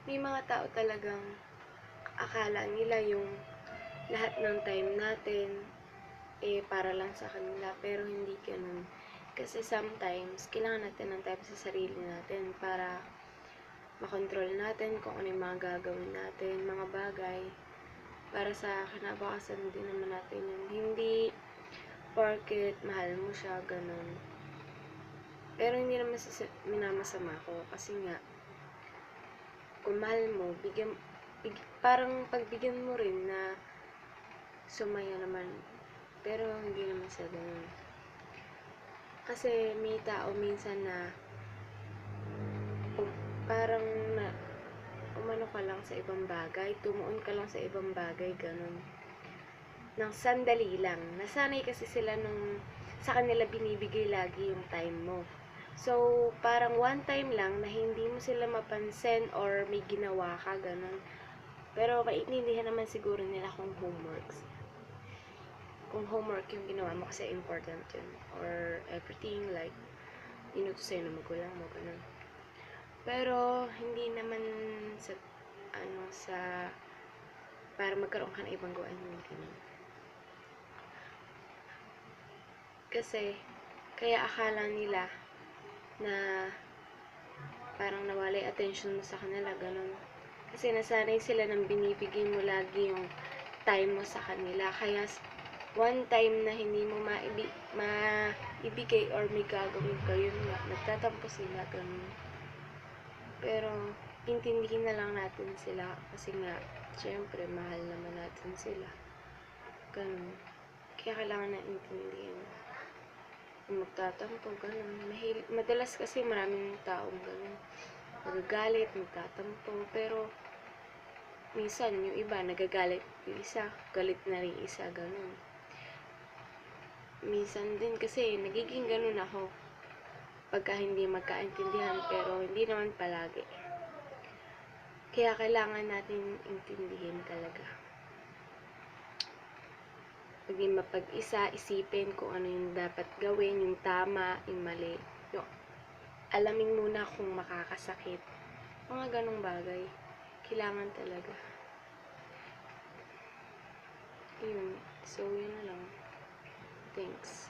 may mga tao talagang akala nila yung lahat ng time natin para lang sa kanila, pero hindi ganun. Kasi sometimes, kailangan natin ng time sa sarili natin para makontrol natin kung ano yung mga gagawin natin, mga bagay, para sa kinabukasan din naman natin yun. Hindi porket mahal mo siya, ganun. Pero hindi naman minamasama ko kasi nga, kung mahal mo, parang pagbigyan mo rin na sumaya naman. Pero hindi naman sa ganun. Kasi may tao minsan na parang na umano ka lang sa ibang bagay, tumuon ka lang sa ibang bagay, ganun. Nang sandali lang. Nasanay kasi sila nung sa kanila binibigay lagi yung time mo. So, parang one time lang na hindi mo sila mapansin or may ginawa ka, ganun. Pero maintindihan naman siguro nila kung homeworks. Kung homework yung ginawa mo kasi important yun. Or everything like, inuto sa'yo ng magulang mo, ganun. Pero, hindi naman sa, para magkaroon ka ng ibang gawain, hindi ganun. Kasi, kaya akala nila na parang nawala yung attention mo sa kanila, ganun. Kasi nasanay sila nang binibigay mo lagi yung time mo sa kanila. Kaya, one time na hindi mo maibigay or may gagawin ka, yun nga, nagtatampo sila, ganun. Pero, intindihin na lang natin sila kasi nga, syempre, mahal naman natin sila. Ganun. Kaya kailangan na intindihin. Magtatampo, ganun. Madalas kasi maraming taong ganun. Nagagalit, magtatampo, pero minsan yung iba nagagalit yung isa, galit na rin isa, ganun. Minsan din kasi nagiging ganun ako pagka hindi magkaintindihan, pero hindi naman palagi. Kaya kailangan natin intindihin talaga. Maging mapag-isa, isipin kung ano yung dapat gawin, yung tama, yung mali. Yung alamin muna kung makakasakit. Mga ganong bagay. Kailangan talaga. Yun. So, yun na lang. Thanks.